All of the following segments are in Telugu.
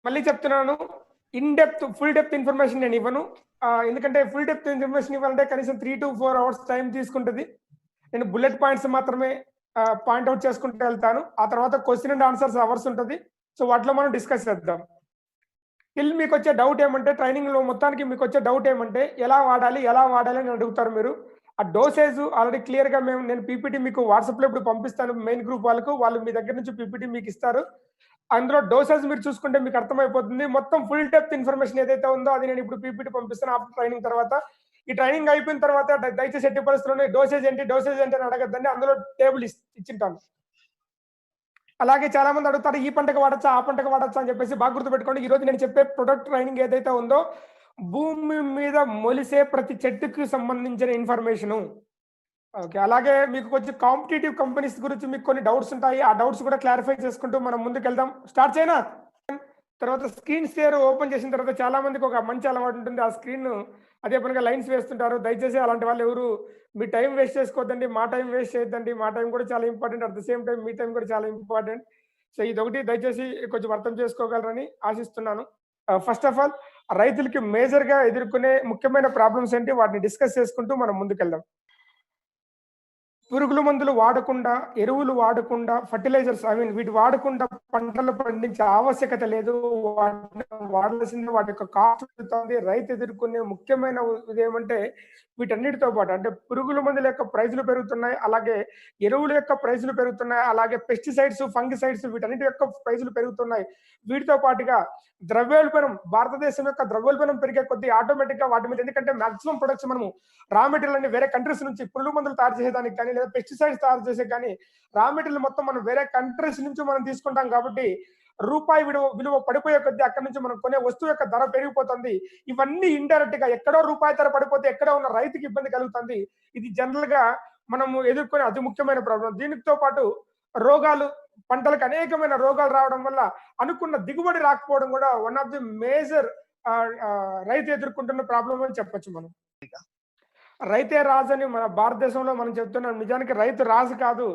మళ్ళీ చెప్తున్నాను. ఫుల్ డెప్త్ ఇన్ఫర్మేషన్ నేను ఇవ్వను. ఎందుకంటే ఫుల్ డెప్త్ ఇన్ఫర్మేషన్ ఇవ్వాలంటే కనీసం 3-4 అవర్స్ టైం తీసుకుంటది. నేను బుల్లెట్ పాయింట్స్ మాత్రమే పాయింట్ ఔట్ చేసుకుంటూ వెళ్తాను. ఆ తర్వాత క్వెషన్ అండ్ ఆన్సర్స్ అవర్స్ ఉంటది. సో వాటిలో మనం డిస్కస్ చేద్దాం. మీకొచ్చే డౌట్ ఏమంటే ట్రైనింగ్‌లో మొత్తానికి మీకొచ్చే డౌట్ ఏమంటే ఎలా వాడాలి అని అడుగుతారు మీరు. ఆ డోసేజ్ ఆల్రెడీ క్లియర్‌గా నేను పీపీటీ మీకు వాట్సాప్‌లో ఇప్పుడు పంపిస్తాను మెయిన్ గ్రూప్ వాళ్ళకు. వాళ్ళు మీ దగ్గర నుంచి పీపీటీ మీకిస్తారు. అందులో డోసేజ్ మీరు చూసుకుంటే మీకు అర్థమైపోతుంది. మొత్తం ఫుల్ డెప్త్ ఇన్ఫర్మేషన్ ఏదైతే ఉందో అది నేను ఇప్పుడు పీపీటీ పంపిస్తాను ఆఫ్టర్ ట్రైనింగ్ తర్వాత. ఈ ట్రైనింగ్ అయిపోయిన తర్వాత దయచేసి ఎట్టి పరిస్థితుల్లోనే డోసేజ్ ఏంటి అని అడగద్దండి. అందులో టేబుల్ ఇచ్చింటాను. అలాగే చాలా మంది అడుగుతారు ఈ పంటకు వాడొచ్చా, ఆ పంటకు వాడొచ్చా అని చెప్పేసి బాగా గుర్తుపెట్టుకోండి. ఈరోజు నేను చెప్పే ప్రొడక్ట్ ట్రైనింగ్ ఏదైతే ఉందో భూమి మీద మొలిసే ప్రతి చెట్టుకి సంబంధించిన ఇన్ఫర్మేషను. ఓకే. అలాగే మీకు కొంచెం కాంపిటీటివ్ కంపెనీస్ గురించి మీకు కొన్ని డౌట్స్ ఉంటాయి. ఆ డౌట్స్ కూడా క్లారిఫై చేసుకుంటూ మనం ముందుకెళ్దాం. స్టార్ట్ చేయనా? తర్వాత స్క్రీన్ షేర్ ఓపెన్ చేసిన తర్వాత చాలా మందికి ఒక మంచి అలవాటు ఉంటుంది. ఆ స్క్రీన్ అదే పనిగా లైన్స్ వేస్తుంటారు. దయచేసి అలాంటి వాళ్ళు ఎవరు మీ టైం వేస్ట్ చేసుకోవద్దండి. మా టైం వేస్ట్ చేయొద్దండి. మా టైం కూడా చాలా important. At the same time me time కూడా చాలా ఇంపార్టెంట్. సో ఇదొకటి దయచేసి కొంచెం అర్థం చేసుకోగలరని ఆశిస్తున్నాను. ఫస్ట్ ఆఫ్ ఆల్ రైతులకి మేజర్‌గా ఎదుర్కొనే ముఖ్యమైన ప్రాబ్లమ్స్ ఏంటి? వాటిని డిస్కస్ చేసుకుంటూ మనం ముందుకెళ్దాం. పురుగుల మందులు వాడకుండా, ఎరువులు వాడకుండా, ఫెర్టిలైజర్స్ వీటి వాడకుండా పంటలు పండించే ఆవశ్యకత లేదు. వాటిని వాడాల్సింది వాటి యొక్క కాస్ట్ పెరుగుతుంది. రైతు ఎదుర్కొనే ముఖ్యమైన ఇదేమంటే వీటన్నిటితో పాటు అంటే పురుగుల మందుల యొక్క ప్రైజులు పెరుగుతున్నాయి. అలాగే ఎరువుల యొక్క ప్రైజులు పెరుగుతున్నాయి. అలాగే పెస్టిసైడ్స్, ఫంగిసైడ్స్ వీటన్నిటి యొక్క ప్రైజులు పెరుగుతున్నాయి. వీటితో పాటుగా ద్రవ్యోల్బణం భారతదేశం యొక్క ద్రవ్యోల్బణం పెరిగే కొద్దీ ఆటోమేటిక్‌గా వాటి మీద ఎందుకంటే మాక్సిమం ప్రొడక్ట్స్ మనము రా మెటీరియల్ అన్ని వేరే కంట్రీస్ నుంచి పురుగు మందులు తయారు చేసేదానికి కానీ లేదా పెస్టిసైడ్స్ తయారు చేసే కానీ రా మెటీరియల్ మొత్తం మనం వేరే కంట్రీస్ నుంచి మనం తీసుకుంటాం కాబట్టి రూపాయి విలువ పడిపోయే కొద్దీ అక్కడి నుంచి మనం కొనే వస్తువు యొక్క ధర పెరిగిపోతుంది. ఇవన్నీ ఇండైరెక్ట్ గా ఎక్కడో రూపాయి ధర పడిపోతే ఎక్కడో ఉన్న రైతుకి ఇబ్బంది కలుగుతుంది. ఇది జనరల్ గా మనము ఎదుర్కొనే అతి ముఖ్యమైన ప్రాబ్లం. దీనితో పాటు రోగాలు పంటలకు అనేకమైన రోగాలు రావడం వల్ల అనుకున్న దిగుబడి రాకపోవడం కూడా వన్ ఆఫ్ ది మేజర్ రైతు ఎదుర్కొంటున్న ప్రాబ్లం అని చెప్పొచ్చు మనం. రైతే రాజు అని మన భారతదేశంలో మనం చెప్తున్నాం. నిజానికి రైతు రాజు కాదు.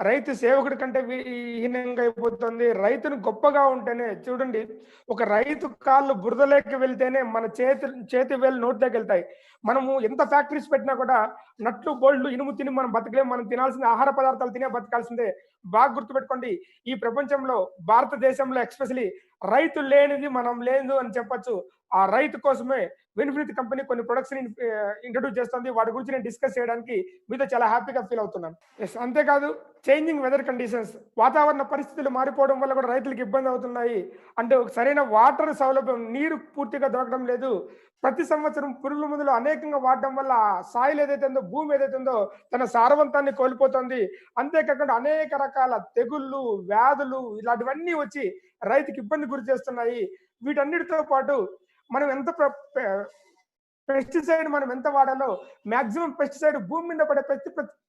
రైతు సేవకుడి కంటే హీనంగా అయిపోతుంది. రైతును గొప్పగా ఉంటేనే చూడండి ఒక రైతు కాళ్ళు బురదలోకి వెళ్తేనే మన చేతి వేళ్ళు నోట్లోకెళ్తాయి. మనము ఎంత ఫ్యాక్టరీస్ పెట్టినా కూడా నట్లు, బోల్ట్లు, ఇనుము తిని మనం బతకలేం. మనం తినాల్సిన ఆహార పదార్థాలు తినే బతకాల్సిందే. బాగా గుర్తుపెట్టుకోండి. ఈ ప్రపంచంలో భారతదేశంలో ఎస్పెషల్లీ రైతు లేనిది మనం లేదు అని చెప్పొచ్చు. ఆ రైతు కోసమే విన్‌ఫ్రీత్ కంపెనీ కొన్ని ప్రొడక్ట్స్‌ని ఇంట్రొడ్యూస్ చేస్తుంది. వాటి గురించి నేను డిస్కస్ చేయడానికి మీతో చాలా హ్యాపీగా ఫీల్ అవుతున్నాను. యెస్. అంతేకాదు చేంజింగ్ వెదర్ కండిషన్స్ వాతావరణ పరిస్థితులు మారిపోవడం వల్ల కూడా రైతులకు ఇబ్బంది అవుతున్నాయి. అంటే ఒక సరైన వాటర్ సౌలభ్యం నీరు పూర్తిగా దొరకడం లేదు. ప్రతి సంవత్సరం పురుగుల మందులు అనేకంగా వాడడం వల్ల సాయిల్ ఏదైతే ఉందో భూమి ఏదైతే ఉందో తన సారవంతాన్ని కోల్పోతుంది. అంతేకాకుండా అనేక రకాల తెగుళ్ళు, వ్యాధులు ఇలాంటివన్నీ వచ్చి రైతుకి ఇబ్బంది గురి చేస్తున్నాయి. వీటన్నిటితో పాటు మనం ఎంత పెస్టిసైడ్ మనం ఎంత వాడాలో మాక్సిమం పెస్టిసైడ్ భూమి మీద పడే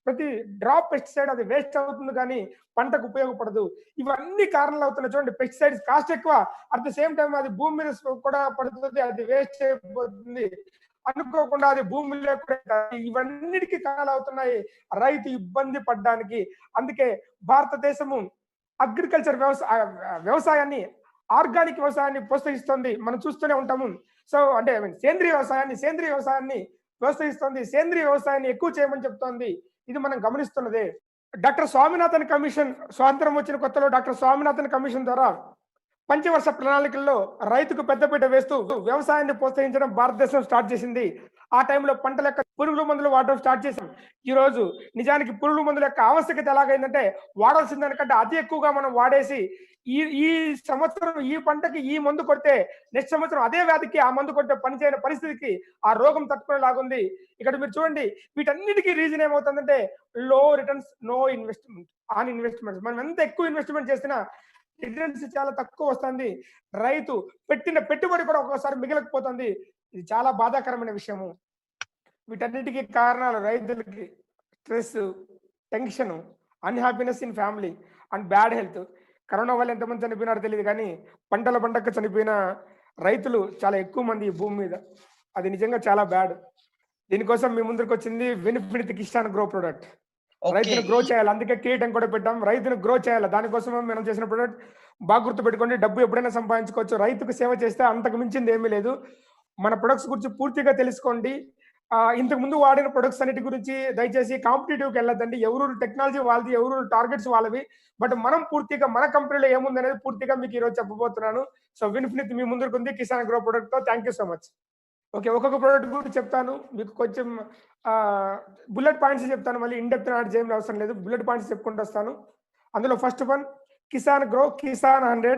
ప్రతి డ్రాప్ పెస్టిసైడ్ అది వేస్ట్ అవుతుంది కానీ పంటకు ఉపయోగపడదు. ఇవన్నీ కారణాలు అవుతున్నాయి. చూడండి పెస్టిసైడ్స్ కాస్ట్ ఎక్కువ. అట్ ద సేమ్ టైమ్ అది భూమి మీద కూడా పడుతుంది. అది వేస్ట్ అయిపోతుంది. అనుకోకుండా అది భూమిలో కూడా ఇవన్నిటికీ కారణాలు అవుతున్నాయి రైతు ఇబ్బంది పడ్డానికి. అందుకే భారతదేశము అగ్రికల్చర్ వ్యవసాయాన్ని ఆర్గానిక్ వ్యవసాయాన్ని ప్రోత్సహిస్తుంది. మనం చూస్తూనే ఉంటాము. సో అంటే సేంద్రియ వ్యవసాయాన్ని ప్రోత్సహిస్తుంది. సేంద్రియ వ్యవసాయాన్ని ఎక్కువ చేయమని చెప్తోంది. ఇది మనం గమనిస్తున్నదే. డాక్టర్ స్వామినాథన్ కమిషన్ స్వాతంత్రం వచ్చిన కొత్తలో డాక్టర్ స్వామినాథన్ కమిషన్ ద్వారా పంచవర్ష ప్రణాళికల్లో రైతుకు పెద్దపీట వేస్తూ వ్యవసాయాన్ని ప్రోత్సహించడం భారతదేశం స్టార్ట్ చేసింది. ఆ టైంలో పంటల యొక్క పురుగుల మందులు వాడడం స్టార్ట్ చేసాం. ఈ రోజు నిజానికి పురుగుల మందుల యొక్క ఆవశ్యకత ఎలాగైందంటే వాడాల్సిన దానికంటే అతి ఎక్కువగా మనం వాడేసి ఈ ఈ సంవత్సరం ఈ పంటకి ఈ మందు కొడితే నెక్స్ట్ సంవత్సరం అదే వ్యాధికి ఆ మందు కొట్టే పని చేయని పరిస్థితికి ఆ రోగం తట్టుకునేలాగుంది. ఇక్కడ మీరు చూడండి వీటన్నిటికీ రీజన్ ఏమవుతుందంటే low returns no investment on investments. మనం ఎంత ఎక్కువ ఇన్వెస్ట్మెంట్ చేసినా రిటర్న్స్ చాలా తక్కువ వస్తుంది. రైతు పెట్టిన పెట్టుబడి కూడా ఒక్కోసారి మిగలకపోతుంది. ఇది చాలా బాధాకరమైన విషయము. వీటన్నిటికీ కారణాలు రైతులకి stress, tension, unhappiness in family and bad health. Corona వల్ల ఎంతమంది చనిపోయినారో తెలీదు కానీ పంటల పండగ చనిపోయిన రైతులు చాలా ఎక్కువ మంది ఈ భూమి మీద. అది నిజంగా చాలా బ్యాడ్. దీనికోసం మీ ముందుకొచ్చింది విన్‌ఫ్రీత్ కిసాన్ గ్రో ప్రొడక్ట్. ఓకే. రైతును గ్రో చేయాలి. అందుకే కిరీటం కూడా పెట్టాం. రైతును గ్రో చేయాలి. దానికోసం మనం చేసిన ప్రొడక్ట్ బాగా గుర్తుపెట్టుకోండి. డబ్బు ఎప్పుడైనా సంపాదించుకోవచ్చు. రైతుకు సేవ చేస్తే అంతకు మించింది ఏమీ లేదు. మన ప్రొడక్ట్స్ గురించి పూర్తిగా తెలుసుకోండి. ఇంతకు ముందు వాడిన ప్రొడక్ట్స్ అన్నిటి గురించి దయచేసి కాంపిటీటివ్‌కి ఎళ్ళొద్దండి. ఎవరు టెక్నాలజీ వాళ్ళది, ఎవరు టార్గెట్స్ వాళ్ళవి. బట్ మనం పూర్తిగా మన కంపెనీలో ఏముందనేది పూర్తిగా మీకు ఈరోజు చెప్పబోతున్నాను. సో, విన్‌ఫినిత్ మీ ముందరకుంది కిసాన్ గ్రో ప్రొడక్ట్‌తో. Thank you so much. Okay. ఒక్కొక్క ప్రొడక్ట్ గురించి చెప్తాను. మీకు కొంచెం బుల్లెట్ పాయింట్స్ చెప్తాను. మళ్ళీ ఇన్ డెప్త్ నాలెడ్జ్ ఏమి అవసరం లేదు. బుల్లెట్ పాయింట్స్ చెప్పుకుంటూ వస్తాను. అందులో first one Kisan grow, Kisan 100.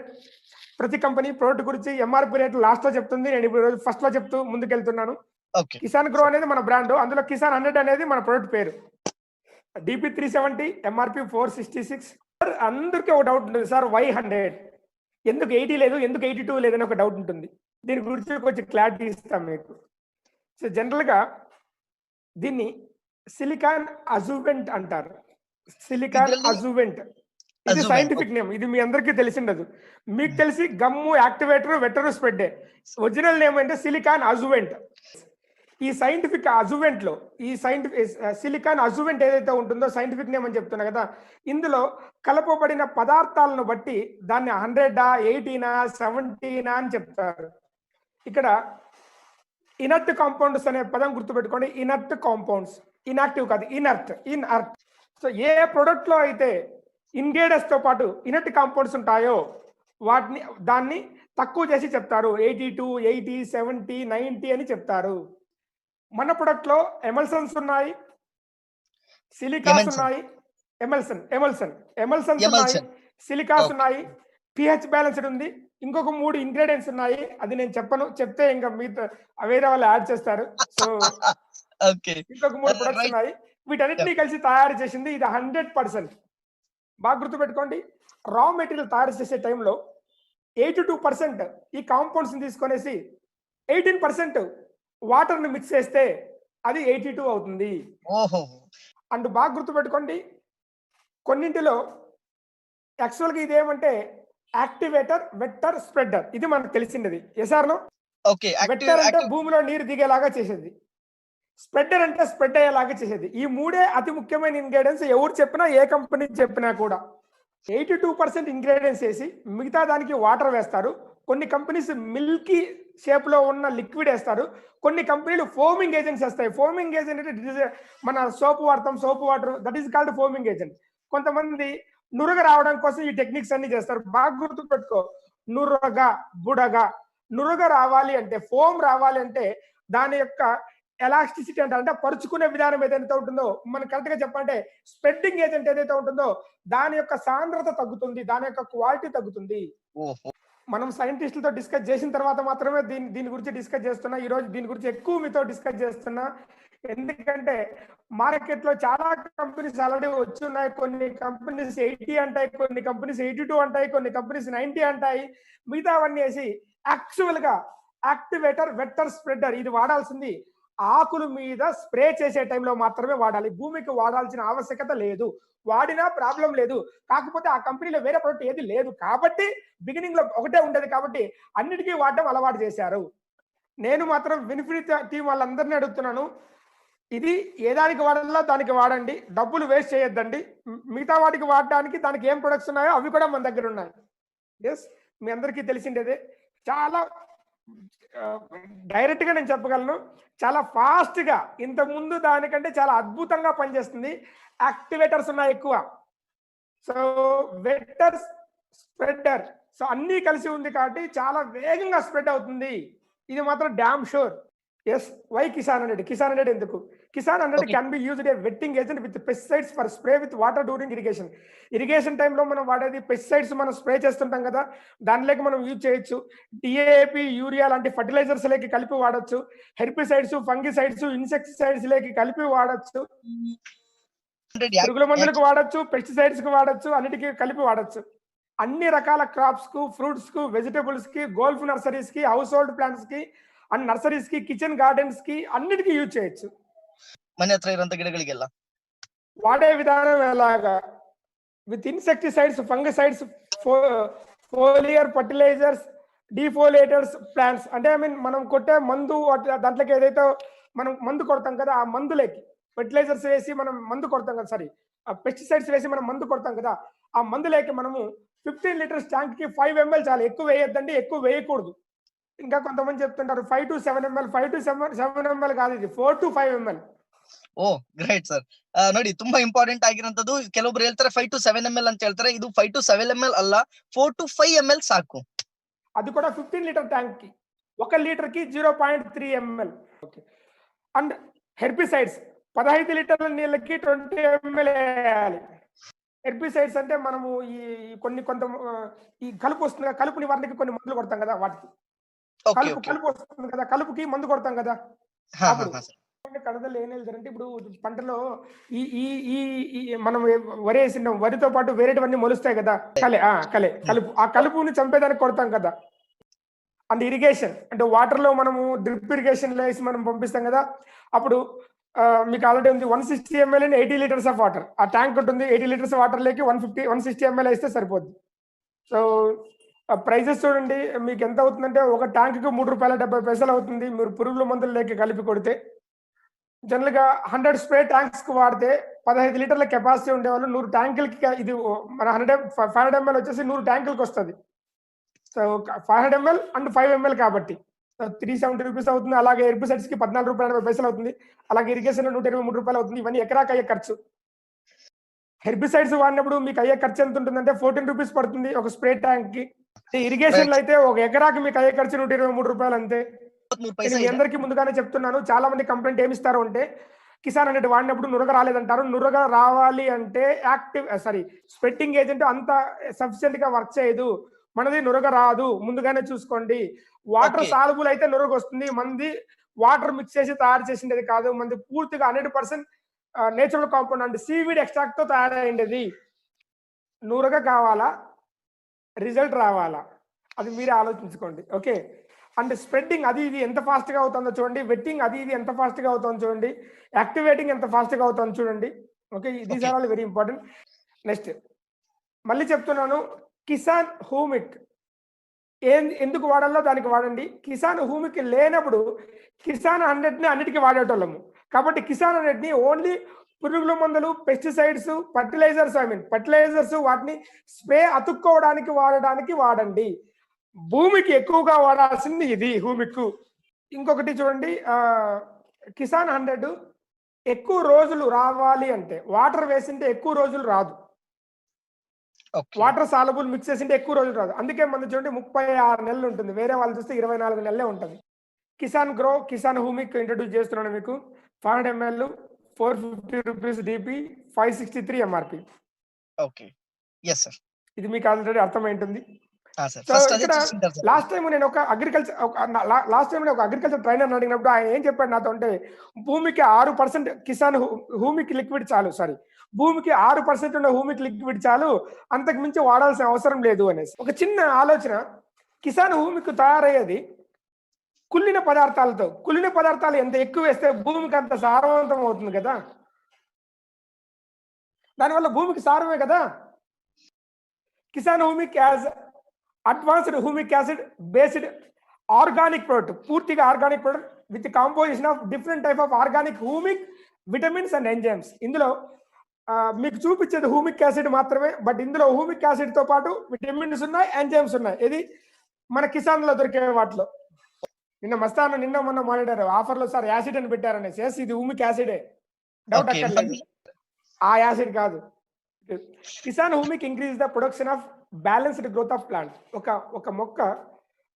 ప్రతి కంపెనీ ప్రొడక్ట్ గురించి ఎంఆర్‌పీ రేట్ లాస్ట్‌లో చెప్తుంది. నేను ఇప్పుడు ఫస్ట్‌లో చెప్తూ ముందుకెళ్తున్నాను. ఓకే. కిసాన్ గ్రో అనేది మన బ్రాండ్. అందులో కిసాన్ 100 అనేది మన ప్రొడక్ట్ పేరు. DP 370, MRP 466. సార్ అందరికీ ఒక డౌట్ ఉంటుంది. Sir why 100? ఎందుకు 80 లేదు? ఎందుకు 82 లేదని ఒక డౌట్ ఉంటుంది. దీని గురించి కొంచెం క్లారిటీ ఇస్తాను మీకు. సో, జనరల్‌గా దీన్ని సిలికాన్ అజువెంట్ అంటారు. సిలికాన్ ఇదేంటి? అజువెంట్. ఇది అజువెంట్. Scientific name. ఇది మీ అందరికీ తెలిసుండదు. మీకు తెలిసి గమ్ము, యాక్టివేటర్, వెట్టరు, స్ప్రెడ్డే. ఒరిజినల్ నేమ్ అంటే సిలికాన్ అజువెంట్. ఈ సైంటిఫిక్ అజువెంట్‌లో సిలికాన్ అజువెంట్ ఏదైతే ఉంటుందో సైంటిఫిక్ నేమ్ అని చెప్తున్నా కదా! ఇందులో కలపబడిన పదార్థాలను బట్టి దాన్ని 100 80 70 అని చెప్తారు. ఇక్కడ ఇనర్ట్ కాంపౌండ్స్ అనే పదం గుర్తుపెట్టుకోండి. Inert compounds. ఇన్‌యాక్టివ్ కాదు. ఇనర్ట్. సో, ఏ ప్రొడక్ట్‌లో అయితే ఇంగ్రీడియెంట్స్‌తో పాటు ఇనర్ట్ కాంపౌండ్స్ ఉంటాయో దాన్ని తక్కువ చేసి చెప్తారు. 82, 80, 70, 90 అని చెప్తారు. మన ప్రొడక్ట్‌లో ఎమల్సన్స్ ఉన్నాయి. సిలికాస్ ఎమెల్సన్. ఉన్నాయి. ఎమల్సన్స్ ఉన్నాయి. ఎమల్సన్. సిలికాస్ ఓకే. ఉన్నాయి. పీహెచ్ బ్యాలెన్స్‌డ్ ఉంది. ఇంకొక 3 ఇంగ్రీడియెంట్స్ ఉన్నాయి. అది నేను చెప్పను. చెప్తే ఇంక మీతో వేరే వాళ్ళు యాడ్ చేస్తారు. So, okay. ఇంకొక 3 ప్రొడక్ట్స్ రైట్. ఉన్నాయి. వీటన్నిటిని ఓకే. కలిసి తయారు చేసింది ఇది 100%. బాగా గుర్తుపెట్టుకోండి. రా మెటీరియల్ తయారు చేసే టైంలో 82% ఈ కాంపౌండ్స్‌ని తీసుకొనేసి 18% వాటర్‌ని మిక్స్ చేస్తే అది 82 అవుతుంది. ఓహో! అండ్ బాగా గుర్తుపెట్టుకోండి. కొన్నింటిలో యాక్చువల్‌గా ఇదేమంటే యాక్టివేటర్, వెక్టర్, స్ప్రెడర్. ఇది మనకు తెలిసిండేది. Yes or no? Okay. Vector అంటే యాక్టివ్ భూమిలో నీరు దిగేలాగా చేసేది. స్ప్రెడర్ అంటే స్ప్రెడ్ అయ్యేలాగా చేసేది. ఈ మూడే అతి ముఖ్యమైన ఇంగ్రీడియెంట్స్ ఎవరు చెప్పినా, ఏ కంపెనీ చెప్పినా కూడా. 82% ఇంగ్రీడియెంట్స్ ఏసి మిగతా దానికి వాటర్ వేస్తారు. కొన్ని కంపెనీస్ మిల్కీ షేప్‌లో ఉన్న లిక్విడ్ ఏస్తారు. కొన్ని కంపెనీలు ఫోమింగ్ ఏజెంట్స్ ఏస్తాయి. ఫోమింగ్ ఏజెంట్ అంటే మన సోప్ వాడతాం. Soap water that is called foaming agent. కొంతమంది నురగ రావడం కోసం ఈ టెక్నిక్స్ అన్ని చేస్తారు. బాగా గుర్తుపెట్టుకో. నురగ, బుడగ. నురగ రావాలి అంటే, ఫోమ్ రావాలి అంటే దాని యొక్క ఎలాస్టిసిటీ అంటే పరుచుకునే విధానం ఏదైతే ఉంటుందో, మనం కరెక్ట్‌గా చెప్పాలంటే స్ప్రెడ్డింగ్ ఏజెంట్ ఏదైతే ఉంటుందో దాని యొక్క సాంద్రత తగ్గుతుంది. దాని యొక్క క్వాలిటీ తగ్గుతుంది. ఓహో! మనం సైంటిస్టులతో డిస్కస్ చేసిన తర్వాత మాత్రమే దీని గురించి డిస్కస్ చేస్తున్నా. ఈరోజు దీని గురించి ఎక్కువ మీతో డిస్కస్ చేస్తున్నా. ఎందుకంటే మార్కెట్‌లో చాలా కంపెనీస్ ఆల్రెడీ వచ్చున్నాయి. కొన్ని కంపెనీస్ 80 అంటాయి. కొన్ని కంపెనీస్ 82 అంటాయి. కొన్ని కంపెనీస్ 90 అంటాయి. మిగతావన్నీ ఏసి యాక్చువల్‌గా యాక్టివేటర్, వెక్టర్, స్ప్రెడర్ ఇది వాడాల్సింది ఆకుల మీద స్ప్రే చేసే టైంలో మాత్రమే వాడాలి. భూమికి వాడాల్సిన ఆవశ్యకత లేదు. వాడినా ప్రాబ్లమ్ లేదు. కాకపోతే ఆ కంపెనీలో వేరే ప్రొడక్ట్ ఏది లేదు కాబట్టి బిగినింగ్‌లో ఒకటే ఉండేది కాబట్టి అన్నిటికి వాడడం అలవాటు చేశారు. నేను మాత్రం విన్‌ఫినిత్ టీమ్ వాళ్ళందరిని అడుగుతున్నాను. ఇది ఏ దానికి వాడాలో దానికి వాడండి. డబ్బులు వేస్ట్ చేయొద్దండి. మిగతా వాటికి వాడడానికి దానికి ఏం ప్రొడక్ట్స్ ఉన్నాయో అవి కూడా మన దగ్గర ఉన్నాయి. యెస్. మీ అందరికీ తెలిసిండేదే. చాలా డైరెక్ట్‌గా నేను చెప్పగలను. చాలా ఫాస్ట్‌గా ఇంతకుముందు దానికంటే చాలా అద్భుతంగా పనిచేస్తుంది. యాక్టివేటర్స్ ఉన్నాయి ఎక్కువ. So, vectors, spreader. సో, అన్నీ కలిసి ఉంది కాబట్టి చాలా వేగంగా స్ప్రెడ్ అవుతుంది. ఇది మాత్రం damn sure. Yes. Why Kisan 100? Kisan 100 ఎందుకు? Kisan 100 okay. Can be used a wetting agent with pesticides for spray with water during irrigation. Irrigation టైంలో మనం వాడేది పెస్టిసైడ్స్ మనం స్ప్రే చేస్తుంటాం కదా! దానిలోకి మనం యూజ్ చేయొచ్చు. డీఏపీ, యూరియా లాంటి ఫెర్టిలైజర్స్‌లోకి కలిపి వాడొచ్చు. హెర్బిసైడ్స్, ఫంగిసైడ్స్, ఇన్సెక్టిసైడ్స్‌లోకి కలిపి వాడొచ్చు. 100 పురుగుల మందులకు వాడొచ్చు, పెస్టిసైడ్స్‌కి వాడొచ్చు, అన్నిటికి కలిపి వాడొచ్చు. అన్ని రకాల క్రాప్స్‌కు, ఫ్రూట్స్‌కు, వెజిటబుల్స్‌కి, గోల్ఫ్ నర్సరీస్‌కి, హౌస్ హోల్డ్ ప్లాంట్స్‌కి అండ్ నర్సరీస్‌కి, కిచెన్ గార్డెన్స్‌కి అన్నిటికి యూజ్ చేయొచ్చు. ಮನೆ ಹತ್ರ ಇರೋಂಥ ಗಿಡಗಳಿಗೆಲ್ಲ. వాడే విధానం ఎలాగా? With insecticides, fungicides, foliar fertilisers, defoliators plants అంటే ఐ మీన్ మనం కొట్టే మందు దాంట్లోకి ఏదైతే మనం మందు కొడతాం కదా! ఆ మందులకి ఫెర్టిలైజర్స్ వేసి మనం మందు కొడతాం కదా! సారీ పెస్టిసైడ్స్ వేసి మనం మందు కొడతాం కదా, ఆ మందు లేక మనము 15 లీటర్స్ ట్యాంక్ కి 5 ml చాలు, ఎక్కువ వేయొద్దండి, ఎక్కువ వేయకూడదు. ఇంకా కొంతమంది చెప్తుంటారు 5 to 7 ml, 5 to 7 ml కాదు, ఇది 4 to 5 ml. Oh great sir. ನೋಡಿ ತುಂಬಾ ಇಂಪಾರ್ಟೆಂಟ್ ಆಗಿರೋಂಥದ್ದು. ಕೆಲವೊಬ್ರು ಹೇಳ್ತಾರೆ 5 to 7 ml ಅಂತ ಹೇಳ್ತಾರೆ. ಇದು 5 to 7 ml ಅಲ್ಲ, 4 to 5 ml ಸಾಕು. అది కూడా 15 లీటర్ ట్యాంక్ కి, 1 లీటర్ కి 0.3 ml. ఓకే. అండ్ హెర్బిసైడ్స్ 15 లీటర్ల నీళ్ళకి 20 ml వేయాలి. హెర్బిసైడ్స్ అంటే మనము ఈ ఈ కలుపు వస్తుంది కదా, కలుపు నివారణకి కొన్ని మందులు కొడతాం కదా, వాటికి ಓಕೆ ಓಕೆ. కలుపు వస్తుంది కదా, కలుపుకి మందు కొడతాం కదా. ಹಾ ಹಾ అప్పుడు ಹಾ ಸರ್. కడదలు ఏం వెళ్తారంటే, ఇప్పుడు పంటలో ఈ ఈ ఈ ఈ మనం వరి వేసిన వరితో పాటు వేరేటివన్నీ మొలుస్తాయి కదా, కలుపు, ఆ కలుపుని చంపేదానికి కొడతాం కదా. అండ్ ఇరిగేషన్ అంటే వాటర్ లో మనము డ్రిప్ ఇరిగేషన్ వేసి మనం పంపిస్తాం కదా, అప్పుడు మీకు ఆల్రెడీ ఉంది 160 ml and 80 litres of water. ఆ ట్యాంక్ ఉంటుంది, 80 లీటర్స్ వాటర్ లేకి 160 ml వేస్తే సరిపోద్ది. సో ప్రైజెస్ చూడండి మీకు ఎంత అవుతుందంటే, ఒక ట్యాంక్ కి ₹3.70 అవుతుంది. మీరు పురుగుల మందులు లేక కలిపి కొడితే జనరల్ గా 100 స్ప్రే ట్యాంక్స్ కి వాడితే 15 లీటర్ల కెపాసిటీ ఉండేవాళ్ళు 100 ట్యాంకులకి, ఇది మన 500 ml వచ్చేసి 100 ట్యాంకులకి వస్తుంది. సో 500 ml అండ్ 5 ml కాబట్టి 370 రూపీస్ అవుతుంది. అలాగే హెర్బిసైడ్స్ కి ₹14.80 అవుతుంది. అలాగే ఇరిగేషన్ ₹123 అవుతుంది. ఇవన్నీ ఎకరాకి అయ్యే ఖర్చు. హెర్బిసైడ్స్ వాడినప్పుడు మీకు అయ్యే ఖర్చు ఎంత ఉంటుందంటే 14 రూపీస్ పడుతుంది ఒక స్ప్రే ట్యాంక్ కి. ఇరిగేషన్ లో అయితే ఒక ఎకరాకి మీకు అయ్యే ఖర్చు ₹123 అంతే. నేను మీ అందరికీ ముందుగానే చెప్తున్నాను, చాలా మంది కంప్లైంట్ ఏమిస్తారు అంటే, కిసాన్ అనేది వాడినప్పుడు నురగ రాలేదంటారు. నురగ రావాలి అంటే స్ప్రెడ్డింగ్ ఏజెంట్ అంత సఫిషియెంట్ గా వర్క్ చేయదు. మనది నురగ రాదు, ముందుగానే చూసుకోండి. వాటర్ సాల్యుబుల్ అయితే నురగ వస్తుంది. మంది వాటర్ మిక్స్ చేసి తయారు చేసిండేది కాదు, మంది పూర్తిగా 100% నేచురల్ కాంపౌండ్ అంటే సీవీడ్ ఎక్స్ట్రాక్ట్ తో తయారైండేది. నురగ కావాలా, రిజల్ట్ రావాలా, అది మీరే ఆలోచించుకోండి. ఓకే. అండ్ స్ప్రెడ్డింగ్ అది ఇది ఎంత ఫాస్ట్ గా అవుతుందో చూడండి, వెట్టింగ్ అది ఇది ఎంత ఫాస్ట్ గా అవుతుందో చూడండి, యాక్టివేటింగ్ ఎంత ఫాస్ట్ గా అవుతుందో చూడండి. Okay, these are all very important. Next మళ్ళీ చెప్తున్నాను, కిసాన్ హూమిక్ ఎందుకు వాడాలో దానికి వాడండి. కిసాన్ హూమిక్ లేనప్పుడు కిసాన్ 100ని అన్నిటికీ వాడేటోళ్ళము. కాబట్టి కిసాన్ 100ని ఓన్లీ పురుగుల మందులు, పెస్టిసైడ్స్, ఫర్టిలైజర్స్ వాటిని స్ప్రే అతుక్కోవడానికి వాడడానికి వాడండి. భూమికి ఎక్కువగా వాడాల్సింది ఇది హూమిక్. ఇంకొకటి చూడండి, కిసాన్ 100 ఎక్కువ రోజులు రావాలి అంటే వాటర్ వేసింటే ఎక్కువ రోజులు రాదు. వాటర్ సాలబుల్ మిక్స్ చేసింటే ఎక్కువ రోజులు రాదు. అందుకే మంది చూడండి 36 నెలలు ఉంటుంది, వేరే వాళ్ళు చూస్తే 24 నెలలే ఉంటుంది. కిసాన్ హూమిక్ ఇంట్రడ్యూస్ చేస్తున్నాను మీకు. 500 ml, 450 rupees DP, 563 MRP. Okay. Yes sir. ఇది మీకు ఆల్రెడీ అర్థమైంటుంది. లాస్ట్ టైం నేను ఒక అగ్రికల్చర్ ట్రైనర్ అడిగినప్పుడు ఆయన ఏం చెప్పాడు నాతో అంటే, భూమికి 6% కిసాన్ హూమిక్ లిక్విడ్ చాలు, భూమికి 6% ఉన్న హూమిక్ లిక్విడ్ చాలు, అంతకు మించి వాడాల్సిన అవసరం లేదు అనేసి. ఒక చిన్న ఆలోచన, కిసాన్ హూమిక్ తయారయ్యేది కుళ్ళిన పదార్థాలతో. కుళ్ళిన పదార్థాలు ఎంత ఎక్కువ వేస్తే భూమికి అంత సారవంతం అవుతుంది కదా, దానివల్ల భూమికి సారమే కదా. Kisan humic as advanced humic acid based organic product, పూర్తిగా organic product with composition of different type of organic humic vitamins and enzymes. ఇందులో మీకు చూపించేది హ్యూమిక్ యాసిడ్ మాత్రమే, బట్ ఇందులో హ్యూమిక్ యాసిడ్ తో పాటు విటమిన్స్ ఉన్నాయి, ఎంజైమ్స్ ఉన్నాయి. ఇది మన కిసాన్ లో దొరికే వాటిలో. నిన్న మొన్న మాట్లాడారు ఆఫర్ లో, సార్ యాసిడ్ అని పెట్టారనేసి. ఇది హ్యూమిక్ యాసిడే, డౌట్ అక్కర్లేదు, ఆ యాసిడ్ కాదు. Kisan humic increase the production of balanced growth of plant. ఒక మొక్క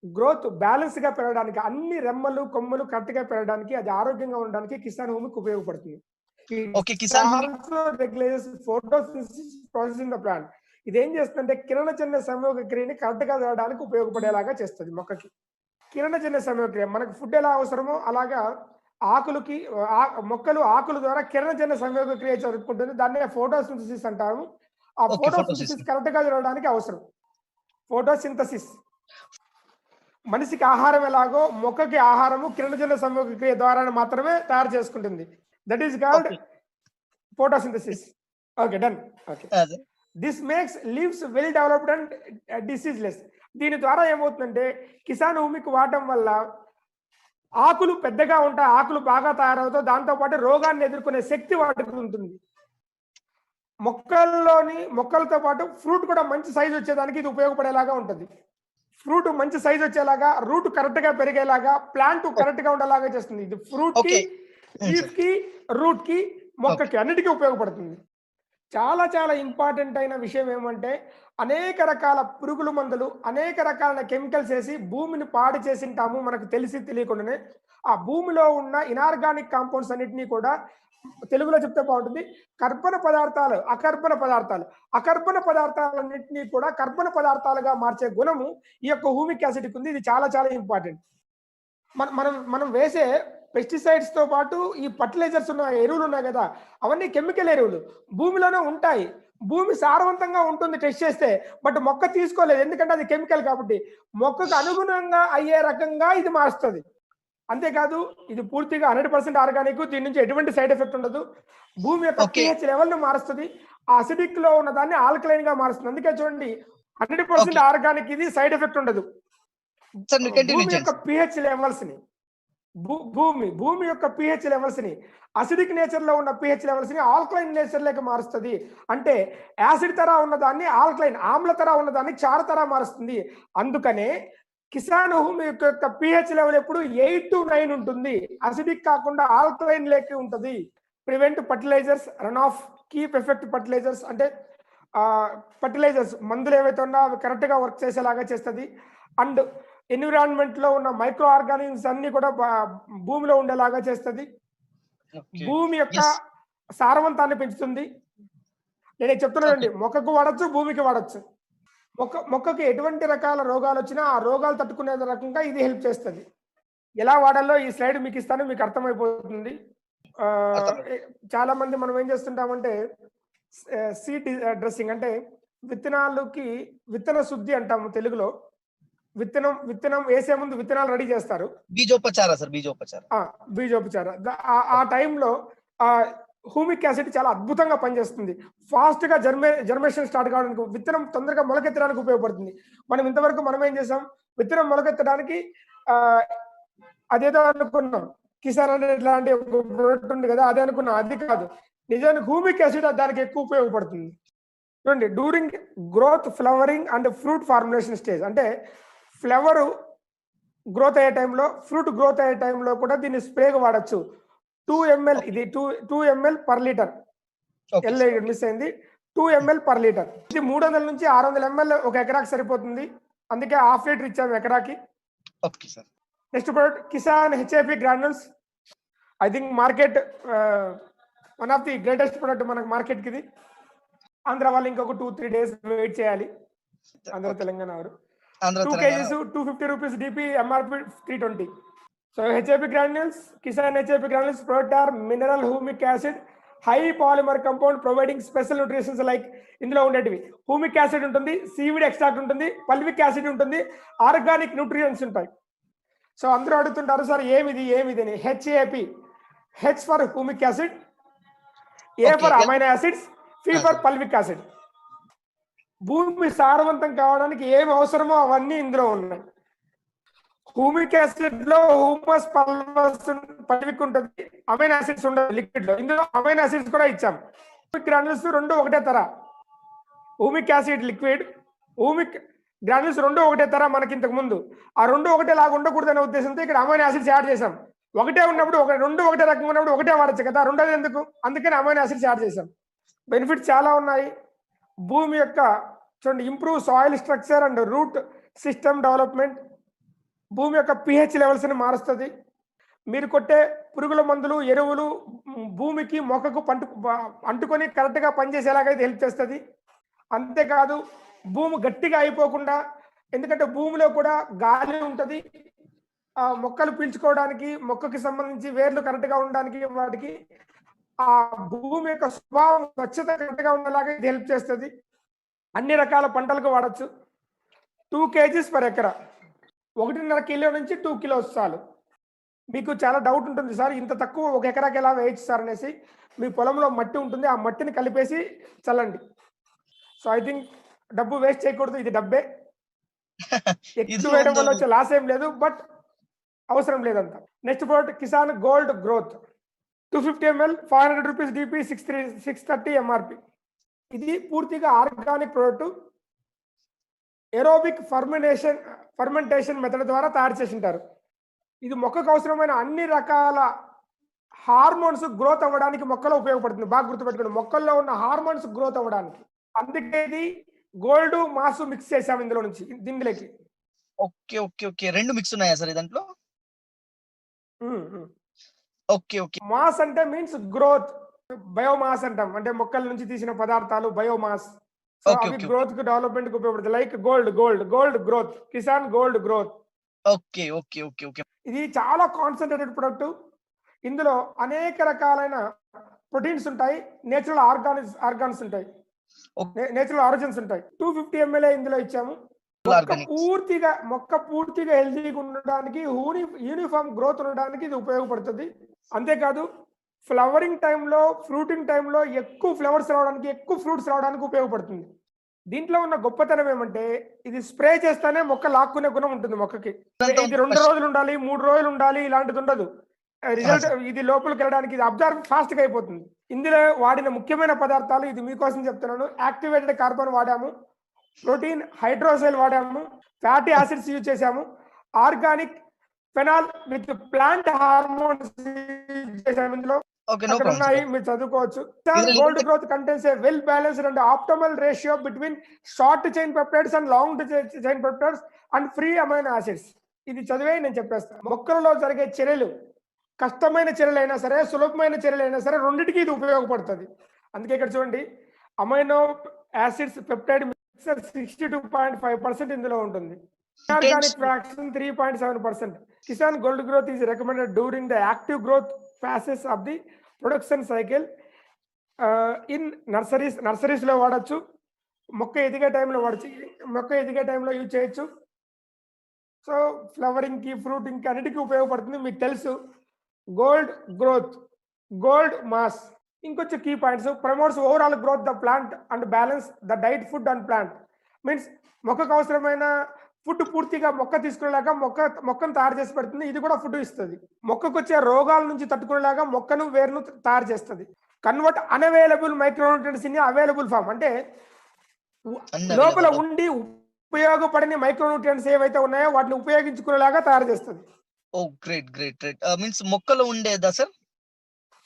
గ్రోత్ బ్యాలెన్స్ గా పెరగడానికి, అన్ని రెమ్మలు కొమ్మలు కరెక్ట్ గా పెరగడానికి, అది ఆరోగ్యంగా ఉండడానికి కిసాన్ హూమిక్ ఉపయోగపడుతుంది. Photosynthesis process in the plant. ఇది ఏం చేస్తుందంటే కిరణజన్య సంయోగ క్రియని కరెక్ట్ గా జరగడానికి ఉపయోగపడేలాగా చేస్తుంది మొక్కకి. కిరణజన్య సంయోగ క్రియ మనకు ఫుడ్ ఎలా అవసరమో అలాగా మొక్కలు ఆకుల ద్వారా కిరణజన్య సంయోగ క్రియ జరుపుకుంటుంది. దాన్నే ఫోటోసింథసిస్ అంటాము. ఆ ఫోటోసింథసిస్ కరెక్ట్ గా జరగడానికి అవసరం ఫోటోసింథసిస్. మనిషికి ఆహారం ఎలాగో మొక్కకి ఆహారము కిరణజన్య సంయోగ క్రియ ద్వారా మాత్రమే తయారు చేసుకుంటుంది. That is called photosynthesis. Okay, done. Okay, this makes leaves well developed and diseaseless. దీని ద్వారా ఏమవుతుందంటే కిసాన్ హూమిక్ వాడటం వల్ల ఆకులు పెద్దగా ఉంటాయి, ఆకులు బాగా తయారవుతాయి, దాంతో పాటు రోగాన్ని ఎదుర్కొనే శక్తి వాటికి ఉంటుంది. మొక్కలతో పాటు ఫ్రూట్ కూడా మంచి సైజ్ వచ్చేదానికి ఇది ఉపయోగపడేలాగా ఉంటుంది. ఫ్రూట్ మంచి సైజ్ వచ్చేలాగా, రూట్ కరెక్ట్ గా పెరిగేలాగా, ప్లాంట్ కరెక్ట్ గా ఉండేలాగా చేస్తుంది. ఇది ఫ్రూట్ కి, ఓకే. లీఫ్ కి, రూట్ కి, మొక్కకి అన్నిటికీ ఉపయోగపడుతుంది. చాలా చాలా ఇంపార్టెంట్ అయిన విషయం ఏమంటే, అనేక రకాల పురుగుల మందులు, అనేక రకాలైన కెమికల్స్ వేసి భూమిని పాడు చేసింటాము మనకు తెలిసి తెలియకుండానే. ఆ భూమిలో ఉన్న ఇనార్గానిక్ కాంపౌండ్స్ అన్నిటినీ కూడా తెలుగులో చెప్తే బాగుంటుంది, కర్బన పదార్థాలు, అకర్బన పదార్థాలన్నింటినీ కూడా కర్బన పదార్థాలుగా మార్చే గుణము ఈ యొక్క హ్యూమిక్ యాసిడ్కి ఉంది. ఇది చాలా చాలా ఇంపార్టెంట్. మనం వేసే పెస్టిసైడ్స్ తో పాటు ఈ ఫర్టిలైజర్స్ ఉన్న ఎరువులు ఉన్నాయి కదా, అవన్నీ కెమికల్ ఎరువులు భూమిలోనే ఉంటాయి. భూమి సారవంతంగా ఉంటుంది టెస్ట్ చేస్తే, బట్ మొక్క తీసుకోలేదు, ఎందుకంటే అది కెమికల్ కాబట్టి. మొక్కకు అనుగుణంగా అయ్యే రకంగా ఇది మారుస్తుంది. అంతేకాదు ఇది పూర్తిగా 100% ఆర్గానిక్, దీని నుంచి ఎటువంటి సైడ్ ఎఫెక్ట్ ఉండదు. భూమి యొక్క ఓకే. pH లెవెల్ ని మారుస్తుంది, ఆ అసిడిక్ లో ఉన్న దాన్ని ఆల్కలైన్ గా మారుస్తుంది. అందుకే చూడండి 100% ఓకే. ఆర్గానిక్, ఇది సైడ్ ఎఫెక్ట్ ఉండదు. సార్ మీరు కంటిన్యూ భూమి యొక్క చేయండి. pH లెవెల్స్ ని భూమి యొక్క pH లెవెల్స్ ని, అసిడిక్ నేచర్ లో ఉన్న pH లెవెల్స్ ని ఆల్కలైన్ నేచర్ లేక మారుస్తుంది. అంటే యాసిడ్ తరా ఉన్నదాన్ని ఆల్కలైన్, ఆమ్ల తరా ఉన్నదాన్ని క్షార తరా మారుస్తుంది. అందుకనే కిసాన్ భూమి యొక్క pH లెవెల్ ఎప్పుడు 8 to 9 ఉంటుంది. అసిడిక్ కాకుండా ఆల్కలైన్ లేక ఉంటుంది. Prevent fertilisers run off, keep effect fertilisers అంటే ఫర్టిలైజర్స్ మందులు ఏవైతే ఉన్నా అవి కరెక్ట్ గా వర్క్ చేసేలాగా చేస్తుంది. అండ్ ఎన్విరాన్మెంట్ లో ఉన్న మైక్రో ఆర్గానిజమ్స్ అన్ని కూడా భూమిలో ఉండేలాగా చేస్తుంది. ఓకే. భూమి యొక్క Yes. సారవంతాన్ని పెంచుతుంది. నేను చెప్తున్నానండి, మొక్కకు వాడచ్చు, భూమికి వాడచ్చు. మొక్కకి ఎటువంటి రకాల రోగాలు వచ్చినా ఆ రోగాలు తట్టుకునే రకంగా ఇది హెల్ప్ చేస్తుంది. ఎలా వాడాలో ఈ స్లైడ్ మీకు ఇస్తాను, మీకు అర్థమైపోతుంది. అర్థమైంది. చాలా మంది మనం ఏం చేస్తుంటామంటే సీడ్ డ్రెస్సింగ్ అంటే విత్తనాలకి విత్తన శుద్ధి అంటాము తెలుగులో. విత్తనం వేసే ముందు విత్తనాలు రెడీ చేస్తారు, బీజోపచార సార్, బీజోపచార. బీజోపచార. ఆ టైంలో హ్యూమిక్ యాసిడ్ చాలా అద్భుతంగా పనిచేస్తుంది. ఫాస్ట్ గా జర్మేషన్ స్టార్ట్ కావడానికి, విత్తనం తొందరగా మొలకెత్తడానికి ఉపయోగపడుతుంది. మనం ఇంతవరకు మనం ఏం చేసాం, విత్తనం మొలకెత్తడానికి అదేదో అనుకున్నాం, కిసాన్ అనే ఇట్లాంటి ఒక ప్రోడక్ట్ ఉంది కదా, అదే అనుకున్నాం. అది కాదు, నిజానికి హ్యూమిక్ యాసిడ్ దానికి ఎక్కువ ఉపయోగపడుతుంది. చూడండి, during growth, flowering and fruit formulation stage, అంటే ఫ్లవర్ గ్రోత్ అయ్యే టైంలో, ఫ్రూట్ గ్రోత్ అయ్యే టైంలో కూడా దీన్ని స్ప్రేగా వాడచ్చు. 2 ml, ఇది 2 ml పర్ లీటర్. మిస్ అయింది, 2 ml పర్ లీటర్. ఇది 300 నుంచి 600 ml ఒక ఎకరాకి సరిపోతుంది. అందుకే 1/2 లీటర్ ఇచ్చాము ఎకరాకి. Okay sir. Next product Kisan HAP granules. I think market one of the greatest product మనకు మార్కెట్కి ఇది. ఆంధ్ర వాళ్ళు ఇంకొక 2-3 days వెయిట్ చేయాలి. ఆంధ్ర తెలంగాణ వారు 2 kgs 250 rupees, DP MRP 320. So HAP granules, Kisan HAP granules product are mineral humic acid, high polymer compound providing special nutrients like ఇందులో ఉండేటివి హ్యూమిక్ యాసిడ్ ఉంటుంది, సీవిడ్ ఎక్స్ట్రాక్ట్ ఉంటుంది, పల్విక్ యాసిడ్ ఉంటుంది, ఆర్గానిక్ న్యూట్రియంట్స్ ఉంటాయి. సో అందరూ అడుగుతుంటారు, సార్ ఏమిది అని. HAP, H for humic acid, A for amino acids, P for fulvic acid. భూమి సారవంతం కావడానికి ఏం అవసరమో అవన్నీ ఇందులో ఉన్నాయి. హ్యూమిక్ యాసిడ్ లో హ్యూమస్, పల్విక్ ఉంటుంది, అమైనో యాసిడ్స్ ఉండదు లిక్విడ్ లో. ఇందులో అమైనో యాసిడ్స్ కూడా ఇచ్చాం. హ్యూమిక్ గ్రాన్యూల్స్ రెండు ఒకటే తర, humic acid liquid, humic granules రెండు ఒకటే తర మనకి ఇంతకు ముందు. ఆ రెండు ఒకటే లాగా ఉండకూడదనే ఉద్దేశంతో ఇక్కడ అమైనో యాసిడ్స్ యాడ్ చేసాం. ఒకటే ఉన్నప్పుడు రెండు ఒకటే రకంగా ఉన్నప్పుడు ఒకటే వాడచ్చు కదా, రెండోది ఎందుకు, అందుకని అమైనో యాసిడ్స్ యాడ్ చేసాం. బెనిఫిట్స్ చాలా ఉన్నాయి. భూమి యొక్క చూడండి, improve soil structure and root system development, భూమి యొక్క pH లెవెల్స్ ని మారుస్తుంది. మీరు కొట్టే పురుగుల మందులు, ఎరువులు భూమికి, మొక్కకు అంటుకొని కరెక్ట్ గా పనిచేసేలాగా ఇది హెల్ప్ చేస్తుంది. అంతేకాదు భూమి గట్టిగా అయిపోకుండా, ఎందుకంటే భూమిలో కూడా గాలి ఉంటుంది, మొక్కలు పీల్చుకోవడానికి, మొక్కకి సంబంధించి వేర్లు కరెక్ట్ గా ఉండడానికి, వాటికి ఆ భూమి యొక్క స్వభావం, స్వచ్ఛత కరెక్ట్ గా ఉండేలాగా ఇది హెల్ప్ చేస్తుంది. అన్ని రకాల పంటలకు వాడచ్చు. 2 kgs పర్ ఎకరా, 1.5 కిలో నుంచి 2 kilos చాలు. మీకు చాలా డౌట్ ఉంటుంది, సార్ ఇంత తక్కువ ఒక ఎకరాకి ఎలా వేయచ్చు సార్ అనేసి. మీ పొలంలో మట్టి ఉంటుంది, ఆ మట్టిని కలిపేసి చల్లండి. సో ఐ థింక్ డబ్బు వేస్ట్ చేయకూడదు, ఇది డబ్బే. ఎక్కువ వేయడం వల్ల వచ్చే లాస్ ఏం లేదు, బట్ అవసరం లేదంత. Next product Kisan gold growth 250 ml 500 rupees, DP 630 MRP. ఇది పూర్తిగా organic product. Aerobic fermentation method ద్వారా తయారు చేసి ఉంటారు. ఇది మొక్కకు అవసరమైన అన్ని రకాల హార్మోన్స్ గ్రోత్ అవ్వడానికి మొక్కలో ఉపయోగపడుతుంది. బాగా గుర్తుపెట్టుకోండి, మొక్కల్లో ఉన్న హార్మోన్స్ గ్రోత్ అవ్వడానికి. అందుకే ఇది గోల్డ్ మాస్ మిక్స్ చేసాం ఇందులో నుంచి దీనిలోకి. ఓకే. ఓకే. ఓకే. 2 మిక్స్ ఉన్నాయా సార్ ఈ దాంట్లో? ఓకే. ఓకే. మాస్ అంటే మీన్స్ గ్రోత్. బయోమాస్ అంటాం. అంటే మొక్కల నుంచి తీసిన పదార్థాలు బయోమాస్. So okay. అవి ఓకే. గ్రోత్ కి డెవలప్మెంట్ కి ఉపయోగపడుతుంది. Like gold growth, Kisan gold growth. Okay. Okay. Okay. Okay. ఇది చాలా కాన్సన్ట్రేటెడ్ ప్రొడక్ట్. ఇందులో అనేక రకాలైన ప్రోటీన్స్ ఉంటాయి, నేచురల్ ఆర్గాన్స్ ఉంటాయి, నేచురల్ ఆరిజిన్స్ ఉంటాయి. 250 ml ఇందులో ఇచ్చాము. మొక్క పూర్తిగా హెల్తీగా ఉండడానికి, యూనిఫామ్ గ్రోత్ ఉండడానికి ఇది ఉపయోగపడుతుంది. అంతేకాదు ఫ్లవరింగ్ టైంలో, ఫ్రూటింగ్ టైంలో ఎక్కువ ఫ్లవర్స్ రావడానికి, ఎక్కువ ఫ్రూట్స్ రావడానికి ఉపయోగపడుతుంది. దీంట్లో ఉన్న గొప్పతనం ఏమంటే ఇది స్ప్రే చేస్తేనే మొక్క లాక్కునే గుణం ఉంటుంది మొక్కకి. ఇది 2 రోజులు ఉండాలి, 3 రోజులు ఉండాలి, ఇలాంటిది ఉండదు. రిజల్ట్ ఇది లోపలికి వెళ్ళడానికి ఇది అబ్జర్వ్ ఫాస్ట్ గా అయిపోతుంది. ఇందులో వాడిన ముఖ్యమైన పదార్థాలు ఇది మీకోసం చెప్తున్నాను. యాక్టివేటెడ్ కార్బన్ వాడాము, ప్రోటీన్ హైడ్రోసైల్ వాడాము, ఫ్యాటీ యాసిడ్స్ యూజ్ చేసాము, organic phenol with plant hormones చేసాము. ఇందులో ఉన్నాయి, మీరు చదువుకోవచ్చు. Gold growth contains A well balanced and optimal ratio between short chain peptides and long chain peptides and free amino acids. ఇది చదివే నేను చెప్పేస్తాను. మొక్కలలో జరిగే చర్యలు, కష్టమైన చర్యలైనా సరే, సులభమైన చర్యలైనా సరే, రెండింటికి ఇది ఉపయోగపడుతుంది. అందుకే ఇక్కడ చూడండి, అమైనో యాసిడ్స్ పెప్టైడ్ మిక్సర్ 62.5% ఇందులో ఉంటుంది. Organic fraction 3.7%. Kisan gold growth is recommended during the active growth faces of the production cycle. In nurseries లో వాడచ్చు, మొక్క ఎదిగే టైంలో యూజ్ చేయొచ్చు. సో ఫ్లవరింగ్ కి, ఫ్రూటింగ్ కి, అన్నిటికీ ఉపయోగపడుతుంది. మీకు తెలుసు గోల్డ్ మాస్. ఇంకొంచెం key points: promotes overall growth the plant and balance the diet food and plant. Means మొక్కకు అవసరమైన ఫుడ్ పూర్తిగా మొక్క తీసుకునేలాగా మొక్కను తయారు చేసి పెడుతుంది. ఇది కూడా ఫుడ్ ఇస్తుంది. మొక్కకు వచ్చే రోగాల నుంచి తట్టుకునేలాగా మొక్కను, వేరును తయారు చేస్తుంది. Convert unavailable micronutrients in available form. అంటే లోపల ఉండి ఉపయోగపడని మైక్రోన్యూట్రియంట్స్ ఏవైతే ఉన్నాయో వాటిని ఉపయోగించుకునేలాగా తయారు చేస్తుంది. ఓ గ్రేట్. మీన్స్ మొక్కలో ఉండేదా సార్?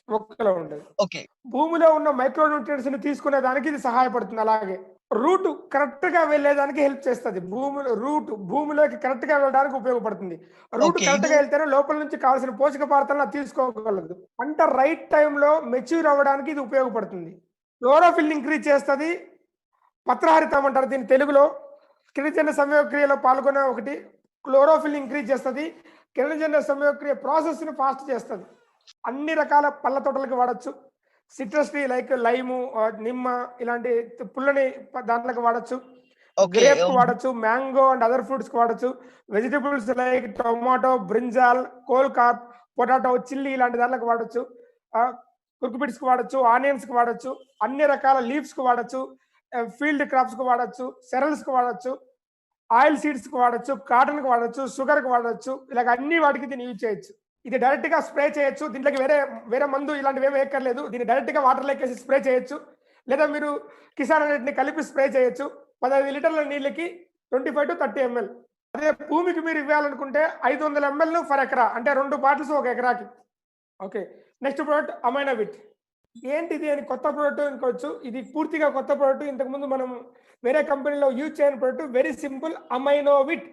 మొక్కలో ఉండేది. ఓకే. భూమిలో ఉన్న మైక్రోన్యూట్రియంట్స్ ని తీసుకునే దానికి ఇది సహాయపడుతుంది. అలాగే రూట్ కరెక్ట్ గా వెళ్ళేదానికి హెల్ప్ చేస్తుంది. భూమిలోకి కరెక్ట్ గా వెళ్ళడానికి ఉపయోగపడుతుంది. రూట్ కరెక్ట్ గా వెళ్తేనే లోపల నుంచి కావాల్సిన పోషక పదార్థాలను తీసుకోగలదు. పంట రైట్ టైంలో మెచ్యూర్ అవ్వడానికి ఇది ఉపయోగపడుతుంది. క్లోరోఫిల్ ఇంక్రీజ్ చేస్తుంది. పత్రహరితం అంటారు దీని తెలుగులో. కిరణజన్య సంయోగక్రియలో పాల్గొనే ఒకటి క్లోరోఫిల్ ఇంక్రీజ్ చేస్తుంది. కిరణజన్య సంయోగక్రియ ప్రాసెస్ ని ఫాస్ట్ చేస్తుంది. అన్ని రకాల పళ్ళ తోటలకు వాడచ్చు. సిట్రస్ ట్రీ లైక్ లైము, నిమ్మ ఇలాంటి పుల్లని దాంట్లోకి వాడచ్చు. గ్రేప్ కు వాడచ్చు, మ్యాంగో అండ్ అదర్ ఫ్రూట్స్ కు వాడచ్చు. వెజిటబుల్స్ లైక్ టొమాటో, బ్రింజాల్, కోల్కాప్, పొటాటో, చిల్లీ ఇలాంటి దాంట్లోకి వాడచ్చు. కుర్కుబిట్స్ కు వాడచ్చు, ఆనియన్స్ కు వాడచ్చు, అన్ని రకాల లీవ్స్ కు వాడచ్చు, ఫీల్డ్ క్రాప్స్ కు వాడచ్చు, సెరల్స్ కు వాడచ్చు, ఆయిల్ సీడ్స్ కు వాడచ్చు, కాటన్ కు వాడచ్చు, షుగర్ కు వాడచ్చు. ఇలాగ అన్ని వాటికి దీన్ని యూజ్ చేయొచ్చు. ఇది డైరెక్ట్ గా స్ప్రే చేయొచ్చు. దీంట్లోకి వేరే మందు ఇలాంటివి ఏమి వేయక్కర్లేదు. దీన్ని డైరెక్ట్ గా వాటర్ లేకేసి స్ప్రే చేయొచ్చు. లేదా మీరు కిసాన్ అన్నిటిని కలిపి స్ప్రే చేయొచ్చు. 15 లీటర్ల నీళ్ళకి 25 to 30 ml. అదే భూమికి మీరు ఇవ్వాలనుకుంటే 500 ml ఫర్ ఎకరా, అంటే 2 బాటిల్స్ ఒక ఎకరాకి. ఓకే. Next product Aminovit. ఏంటిది అని కొత్త ప్రోడక్ట్ అనుకోవచ్చు. ఇది పూర్తిగా కొత్త ప్రోడక్ట్. ఇంతకుముందు మనం వేరే కంపెనీలో యూజ్ చేయని product. Very simple. Aminovit.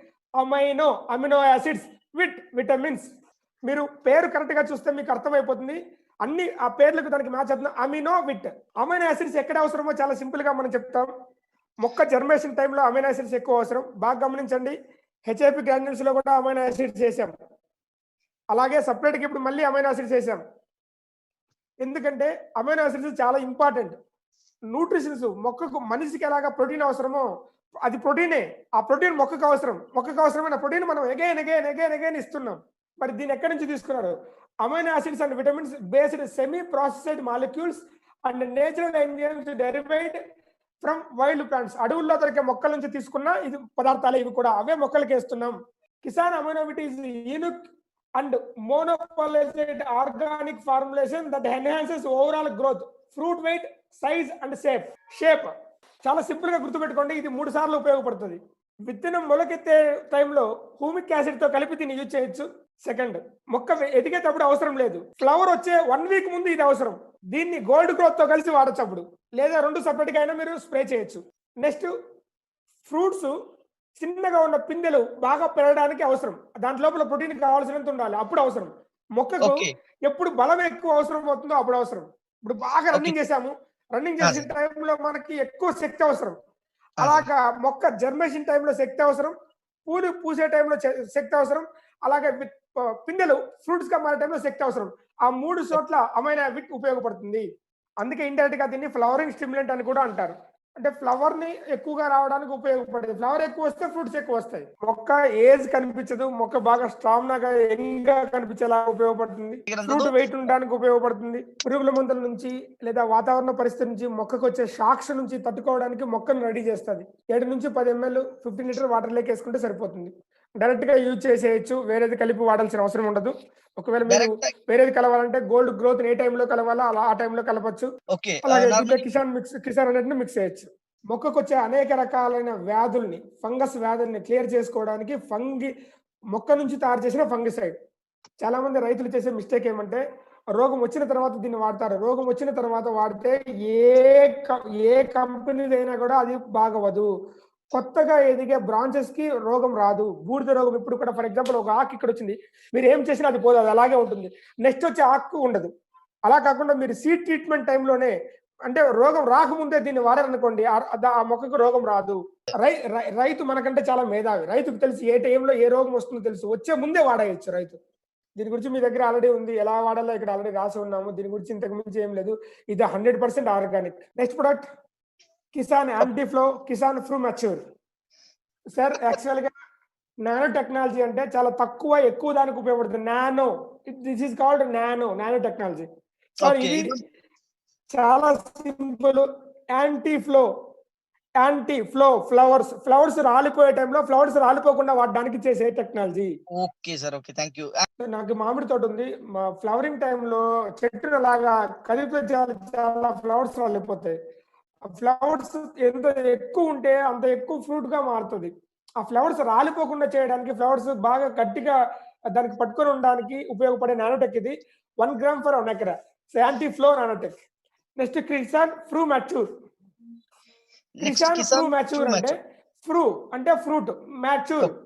Amino acids with vitamins. మీరు పేరు కరెక్ట్ గా చూస్తే మీకు అర్థమైపోతుంది. అన్ని ఆ పేర్లకు దానికి మ్యాచ్ అవుతుంది. అమినోవిట్. అమైనో యాసిడ్స్ ఎక్కడ అవసరమో చాలా సింపుల్ గా మనం చెప్తాం. మొక్క జర్మేషన్ టైంలో అమైనో యాసిడ్స్ ఎక్కువ అవసరం. బాగా గమనించండి. హెచ్ఐపి గ్రాన్యూల్స్ లో కూడా అమైనో యాసిడ్స్ చేసాం. అలాగే సపరేట్ గా ఇప్పుడు మళ్ళీ అమైనో యాసిడ్స్ చేసాం. ఎందుకంటే అమైనో యాసిడ్స్ చాలా ఇంపార్టెంట్. న్యూట్రిషన్స్ మొక్కకు, మనిషికి ఎలాగా ప్రోటీన్ అవసరమో అది ప్రోటీనే. ఆ ప్రోటీన్ మొక్కకు అవసరం. మొక్కకు అవసరమైన ప్రోటీన్ మనం ఎగైన్ ఇస్తున్నాం. మరి దీన్ని ఎక్కడి నుంచి తీసుకున్నారు? Amino acids and vitamins based semi processed molecules and natural enzymes డెరివేట్ from wild plants. అడవుల్లో దొరికే మొక్కల నుంచి తీసుకున్న ఇది పదార్థాలు. ఇవి కూడా అవే మొక్కలకి వేస్తున్నాం. Kisan Aminovit is unique and monopolised organic formulation that enhances overall growth, fruit weight, size and shape చాలా సింపుల్ గా గుర్తుపెట్టుకోండి. ఇది 3 సార్లు ఉపయోగపడుతుంది. విత్తనం మొలకెత్తే టైంలో హ్యూమిక్ యాసిడ్ తో కలిపి దీన్ని యూజ్ చేయొచ్చు. సెకండ్, మొక్క ఎదిగేటప్పుడు అవసరం లేదు. ఫ్లవర్ వచ్చే 1 వీక్ ముందు ఇది అవసరం. దీన్ని గోల్డ్ గ్రోత్ తో కలిసి వాడచ్చు అప్పుడు, లేదా 2 సెపరేట్ గా అయినా మీరు స్ప్రే చేయొచ్చు. నెక్స్ట్, ఫ్రూట్స్ చిన్నగా ఉన్న పిందెలు బాగా పెరగడానికి అవసరం. దాంట్ లోపల ప్రోటీన్ కావాల్సినంత ఉండాలి, అప్పుడు అవసరం. మొక్కకు ఎప్పుడు బలం ఎక్కువ అవసరం అవుతుందో అప్పుడు అవసరం. ఇప్పుడు బాగా రన్నింగ్ చేసాము, రన్నింగ్ చేసిన టైంలో మనకి ఎక్కువ శక్తి అవసరం. అలాగా మొక్క జర్మేషన్ టైంలో శక్తి అవసరం, పూలు పూసే టైంలో శక్తి అవసరం, అలాగే పిందెలు ఫ్రూట్స్ గా మారే టైంలో శక్తి అవసరం. ఆ 3 చోట్ల అమైనో యాసిడ్ ఉపయోగపడుతుంది. అందుకే ఇండైరెక్ట్ గా దీన్ని ఫ్లవరింగ్ స్టిమ్యులెంట్ అని కూడా అంటారు. అంటే ఫ్లవర్ ని ఎక్కువగా రావడానికి ఉపయోగపడేది. ఫ్లవర్ ఎక్కువ వస్తే ఫ్రూట్స్ ఎక్కువ వస్తాయి. మొక్క ఏజ్ కనిపించదు, మొక్క బాగా స్ట్రాంగ్ గా యంగ్ గా కనిపించేలా ఉపయోగపడుతుంది. ఫ్రూట్ వెయిట్ ఉండడానికి ఉపయోగపడుతుంది. పురుగుల మందుల నుంచి లేదా వాతావరణ పరిస్థితి నుంచి మొక్కకు వచ్చే షాక్స్ నుంచి తట్టుకోవడానికి మొక్కను రెడీ చేస్తుంది. 7 నుంచి 10 ml 15 లీటర్ వాటర్ లేక వేసుకుంటే సరిపోతుంది. డైరెక్ట్ గా యూజ్ చేసేయచ్చు, వేరేది కలిపి వాడాల్సిన అవసరం ఉండదు. ఒకవేళ మీరు వేరేది కలవాలంటే గోల్డ్ గ్రోత్ ఏ టైంలో కలవాలో అలా ఆ టైంలో కలపచ్చు. అలాగే కిసాన్ అన్నిటిని మిక్స్ చేయొచ్చు. మొక్కకు వచ్చే అనేక రకాలైన వ్యాధుల్ని, ఫంగస్ వ్యాధుల్ని క్లియర్ చేసుకోవడానికి మొక్క నుంచి తయారు చేసిన ఫంగిసైడ్. చాలా మంది రైతులు చేసే మిస్టేక్ ఏమంటే, రోగం వచ్చిన తర్వాత దీన్ని వాడతారు. రోగం వచ్చిన తర్వాత వాడితే ఏ కంపెనీదైనా కూడా అది బాగవదు. కొత్తగా ఎదిగే బ్రాంచెస్ కి రోగం రాదు. బూడిద రోగం ఇప్పుడు కూడా ఫర్ ఎగ్జాంపుల్ ఒక ఆకు ఇక్కడ వచ్చింది, మీరు ఏం చేసినా అది పోదు, అది అలాగే ఉంటుంది. నెక్స్ట్ వచ్చే ఆకు ఉండదు. అలా కాకుండా మీరు సీడ్ ట్రీట్మెంట్ టైంలోనే, అంటే రోగం రాకముందే దీన్ని వాడారనుకోండి, ఆ మొక్కకు రోగం రాదు. రైతు మనకంటే చాలా మేధావి. రైతుకు తెలుసు ఏ టైంలో ఏ రోగం వస్తుందో తెలుసు, వచ్చే ముందే వాడేయచ్చు రైతు. దీని గురించి మీ దగ్గర ఆల్రెడీ ఉంది, ఎలా వాడాలో ఇక్కడ ఆల్రెడీ రాసి ఉన్నాము. దీని గురించి ఇంతకు మించి ఏం లేదు. ఇది 100% organic. Next product Kisan antiflow, Kisan fru mature. Sir actual గా నానో టెక్నాలజీ అంటే చాలా ఎక్కువ దానికి ఉపయోగపడుతుంది. This is called nano technology. Sir ఇది చాలా సింపుల్. యాంటీ ఫ్లో ఫ్లవర్స్ రాలిపోయే టైంలో ఫ్లవర్స్ రాలిపోకుండా వాడడానికి చేసే technology. Okay sir, okay, thank you. నాకు మామిడి తోట ఉంది. మా ఫ్లవరింగ్ టైంలో చెట్టును అలాగా కదిలితే చాలా ఫ్లవర్స్ రాలిపోతాయి. ఫ్లవర్స్ ఎంత ఎక్కువ ఉంటే అంత ఎక్కువ ఫ్రూట్ గా మారుతుంది. ఆ ఫ్లవర్స్ రాలిపోకుండా చేయడానికి, ఫ్లవర్స్ బాగా గట్టిగా దానికి పట్టుకొని ఉండడానికి ఉపయోగపడే నానోటెక్ ఇది. 1 gram for 1 acre. Anti flow nanotech. Next Kisan fru mature. అంటే ఫ్రూ అంటే ఫ్రూట్,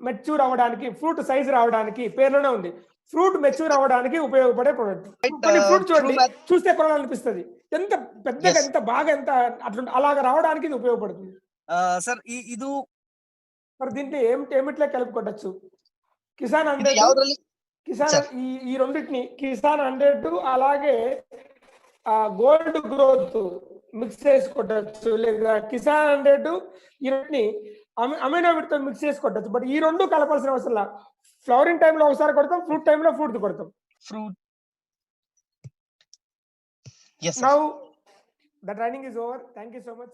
మెచ్యూర్ అవ్వడానికి, ఫ్రూట్ సైజ్ రావడానికి పేర్లోనే ఉంది. ఫ్రూట్ మెచ్యూర్ అవ్వడానికి ఉపయోగపడే ప్రొడక్ట్. కొన్ని ఫ్రూట్ చూడండి, చూస్తే కొనాలనిపిస్తుంది. ఎంత పెద్దగా, ఎంత బాగా, ఎంత అట్లా అలాగా రావడానికి ఇది ఉపయోగపడుతుంది. సార్ ఇది మరి దీంట్లో ఏమిట్లా కలుపుకోవచ్చు? కిసాన్ 100, ఈ రెండింటిని కిసాన్ 100 అలాగే గోల్డ్ గ్రోత్ మిక్స్ చేసుకోవచ్చు, లేదా కిసాన్ 100 ఈ రెండుని అమైనో యాసిడ్ తో మిక్స్ చేసుకోవచ్చు. బట్ ఈ రెండు కలపాల్సిన అవసరం లేదు. ఫ్లవరింగ్ టైంలో ఒకసారి కొడతాం, ఫ్రూట్ టైంలో ఫ్రూట్ కొడతాం. Now the training is over. Thank you so much.